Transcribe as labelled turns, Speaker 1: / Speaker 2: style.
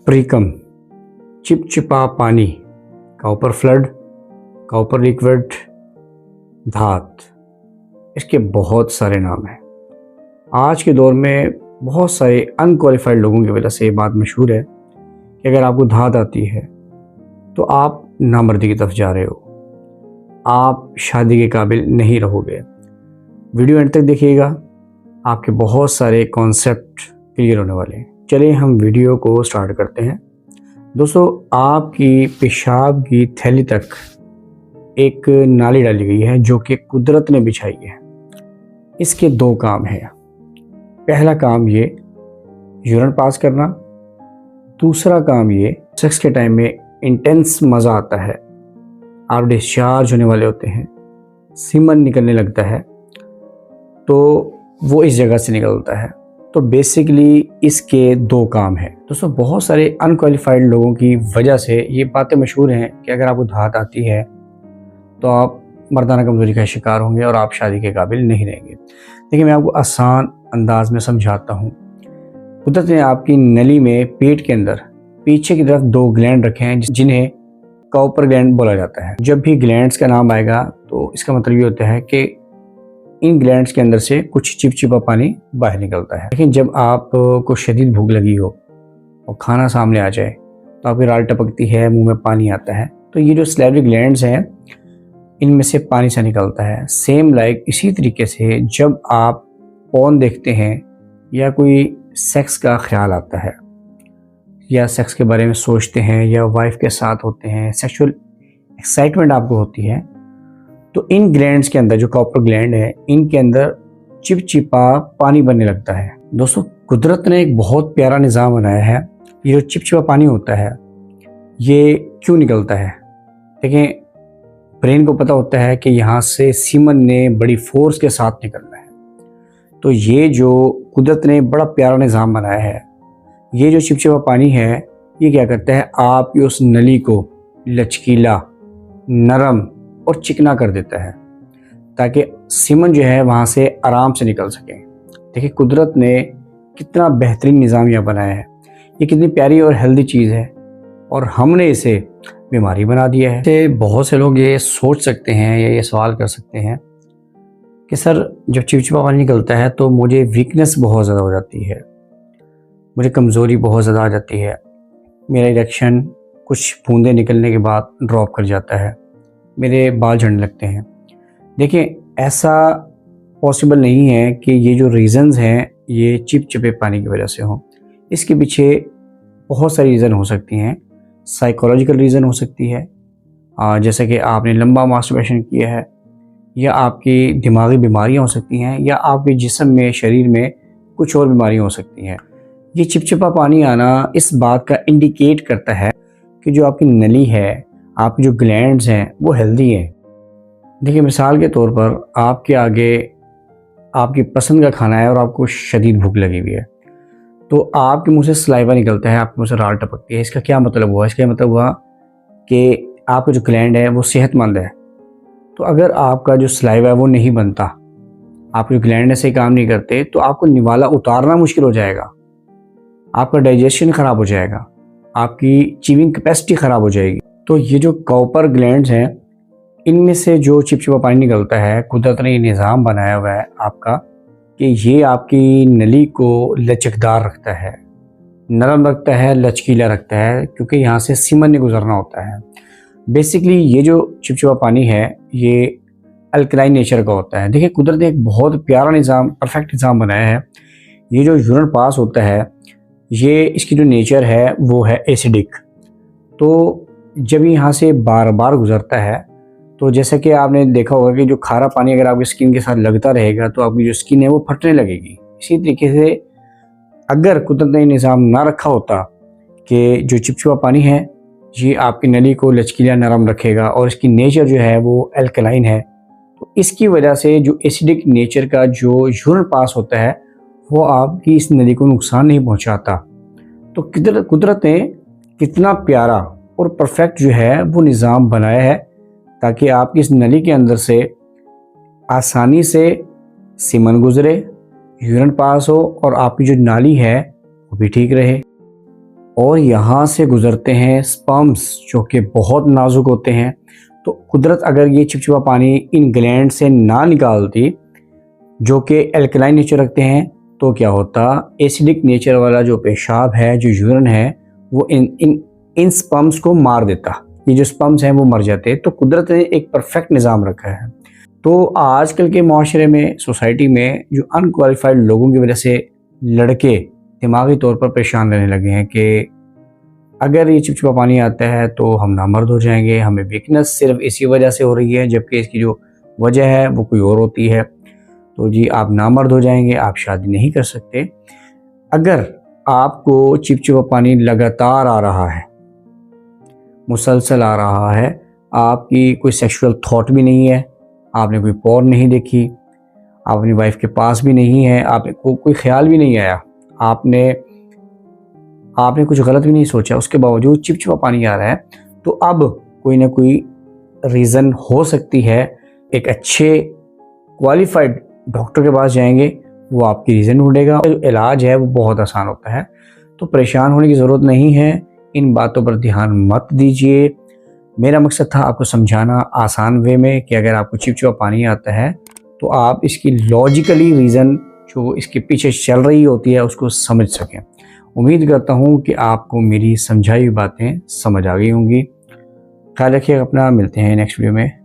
Speaker 1: प्रीकम, चिपचिपा पानी, copper flood, copper liquid, धात, इसके बहुत सारे नाम हैं। आज के दौर में बहुत सारे अनक्वालिफाइड लोगों की वजह से ये बात मशहूर है कि अगर आपको धात आती है तो आप नामर्दी की तरफ जा रहे हो, आप शादी के काबिल नहीं रहोगे। वीडियो एंड तक देखिएगा, आपके बहुत सारे कॉन्सेप्ट क्लियर होने वाले हैं। चलिए हम वीडियो को स्टार्ट करते हैं। दोस्तों, आपकी पेशाब की थैली तक एक नाली डाली गई है जो कि कुदरत ने बिछाई है। इसके दो काम हैं। पहला काम ये यूरिन पास करना, दूसरा काम ये सेक्स के टाइम में इंटेंस मज़ा आता है, आप डिस्चार्ज होने वाले होते हैं, सीमन निकलने लगता है तो वो इस जगह से निकलता है। तो बेसिकली इसके दो काम हैं। दोस्तों, बहुत सारे अनक्वालिफाइड लोगों की वजह से ये बातें मशहूर हैं कि अगर आपको धात आती है तो आप मर्दाना कमजोरी का शिकार होंगे और आप शादी के काबिल नहीं रहेंगे। देखिए, मैं आपको आसान अंदाज में समझाता हूँ। कुदरत ने आपकी नली में पेट के अंदर पीछे की तरफ दो ग्लैंड रखे हैं जिन्हें कॉपर ग्लैंड बोला जाता है। जब भी ग्लैंड्स का नाम आएगा तो इसका मतलब ये होता है कि इन ग्लैंड्स के अंदर से कुछ चिपचिपा पानी बाहर निकलता है। लेकिन जब आपको शदीद भूख लगी हो और खाना सामने आ जाए तो आपकी राल टपकती है, मुंह में पानी आता है, तो ये जो सैलिवरी ग्लैंड्स हैं इनमें से पानी सा निकलता है। सेम लाइक इसी तरीके से जब आप पॉर्न देखते हैं या कोई सेक्स का ख्याल आता है या सेक्स के बारे में सोचते हैं या वाइफ के साथ होते हैं, सेक्सुअल एक्साइटमेंट आपको होती है, तो इन ग्लैंड्स के अंदर जो कॉपर ग्लैंड है इनके अंदर चिपचिपा पानी बनने लगता है। दोस्तों, कुदरत ने एक बहुत प्यारा निज़ाम बनाया है। ये जो चिपचिपा पानी होता है ये क्यों निकलता है? देखें, ब्रेन को पता होता है कि यहाँ से सीमन ने बड़ी फोर्स के साथ निकलना है। तो ये जो कुदरत ने बड़ा प्यारा निज़ाम बनाया है, ये जो चिपचिपा पानी है ये क्या करता है, आपकी उस नली को लचकीला, नरम और चिकना कर देता है ताकि सीमन जो है वहाँ से आराम से निकल सके। देखिए, कुदरत ने कितना बेहतरीन निज़ाम यहाँ बनाया है। ये कितनी प्यारी और हेल्दी चीज़ है और हमने इसे बीमारी बना दिया है। तो बहुत से लोग ये सोच सकते हैं या ये सवाल कर सकते हैं कि सर, जब चिपचिपा पानी निकलता है तो मुझे वीकनेस बहुत ज़्यादा हो जाती है, मुझे कमज़ोरी बहुत ज़्यादा आ जाती है, मेरा इरेक्शन कुछ बूंदें निकलने के बाद ड्रॉप कर जाता है, मेरे बाल झड़ने लगते हैं। देखिए, ऐसा पॉसिबल नहीं है कि ये जो रीज़न्स हैं ये चिपचिपे पानी की वजह से हों। इसके पीछे बहुत सारी रीज़न हो सकती हैं। साइकोलॉजिकल रीज़न हो सकती है, जैसे कि आपने लंबा मास्टरबेशन किया है, या आपकी दिमागी बीमारियां हो सकती हैं, या आपके जिस्म में, शरीर में कुछ और बीमारियां हो सकती हैं। ये चिपचिपा पानी आना इस बात का इंडिकेट करता है कि जो आपकी नली है, आपकी जो ग्लैंड्स हैं वो हेल्दी हैं। देखिए, मिसाल के तौर पर आपके आगे आपकी पसंद का खाना है और आपको शदीद भूख लगी हुई है, तो आपके मुंह से सलाइवा निकलता है, आपके मुंह से राल टपकती है। इसका क्या मतलब हुआ? इसका मतलब हुआ कि आपका जो ग्लैंड है वो सेहतमंद है। तो अगर आपका जो सलाइवा है वो नहीं बनता, आपके जो ग्लैंड ऐसे काम नहीं करते, तो आपको निवाला उतारना मुश्किल हो जाएगा, आपका डाइजेशन ख़राब हो जाएगा, आपकी चीविंग कैपेसिटी ख़राब हो जाएगी। तो ये जो कॉपर ग्लैंड्स हैं इनमें से जो चिपचिपा पानी निकलता है, कुदरत ने ये निज़ाम बनाया हुआ है आपका कि ये आपकी नली को लचकदार रखता है, नरम रखता है, लचकीला रखता है, क्योंकि यहाँ से सीमन नहीं गुजरना होता है। बेसिकली ये जो चिपचिपा पानी है ये अल्कलाइन नेचर का होता है। देखिए, कुदरत ने एक बहुत प्यारा निज़ाम, परफेक्ट निज़ाम बनाया है। ये जो यूरिन पास होता है ये इसकी जो नेचर है वो है एसिडिक। तो जब यहाँ से बार बार गुजरता है तो जैसे कि आपने देखा होगा कि जो खारा पानी अगर आपकी स्किन के साथ लगता रहेगा तो आपकी जो स्किन है वो फटने लगेगी। इसी तरीके से अगर कुदरत ने निज़ाम ना रखा होता कि जो चिपचिपा पानी है ये आपकी नली को लचकीला, नरम रखेगा और इसकी नेचर जो है वो अल्कलाइन है, तो इसकी वजह से जो एसिडिक नेचर का जो यूरिन पास होता है वो आपकी इस नली को नुकसान नहीं पहुंचाता। तो कुदरत ने कितना प्यारा और परफेक्ट जो है वो निज़ाम बनाया है ताकि आपकी इस नली के अंदर से आसानी से सीमन गुजरे, यूरिन पास हो और आपकी जो नाली है वो भी ठीक रहे। और यहाँ से गुजरते हैं स्पर्म्स जो कि बहुत नाजुक होते हैं। तो कुदरत अगर ये चिपचिपा पानी इन ग्लैंड से ना निकालती जो कि एल्कलाइन नेचर रखते हैं, तो क्या होता, एसिडिक नेचर वाला जो पेशाब है, जो यूरिन है, वो इन स्पर्म्स को मार देता। ये जो स्पर्म्स हैं वो मर जाते। तो कुदरत ने एक परफेक्ट निज़ाम रखा है। तो आजकल के माशरे में, सोसाइटी में जो अनक्वालिफाइड लोगों की वजह से लड़के दिमागी तौर पर परेशान रहने लगे हैं कि अगर ये चिपचिपा पानी आता है तो हम नामर्द हो जाएंगे, हमें वीकनेस सिर्फ इसी वजह से हो रही है, जबकि इसकी जो वजह है वो कोई और होती है। तो जी आप नामर्द हो जाएंगे, आप शादी नहीं कर सकते। अगर आपको चिपचिपा पानी लगातार आ रहा है, मुसलसल आ रहा है, आपकी कोई सेक्सुअल थॉट भी नहीं है, आपने कोई पॉर्न नहीं देखी, आप अपनी वाइफ के पास भी नहीं है, आपने कोई ख्याल भी नहीं आया, आपने कुछ गलत भी नहीं सोचा, उसके बावजूद चिपचिपा पानी आ रहा है, तो अब कोई ना कोई रीज़न हो सकती है। एक अच्छे क्वालिफाइड डॉक्टर के पास जाएंगे, वो आपकी रीज़न ढूंढेगा। जो इलाज है वो बहुत आसान होता है। तो परेशान होने की ज़रूरत नहीं है, इन बातों पर ध्यान मत दीजिए। मेरा मकसद था आपको समझाना आसान वे में कि अगर आपको चिपचिपा पानी आता है तो आप इसकी लॉजिकली रीज़न जो इसके पीछे चल रही होती है उसको समझ सकें। उम्मीद करता हूँ कि आपको मेरी समझाई हुई बातें समझ आ गई होंगी। ख्याल रखिएगा अपना, मिलते हैं नेक्स्ट वीडियो में।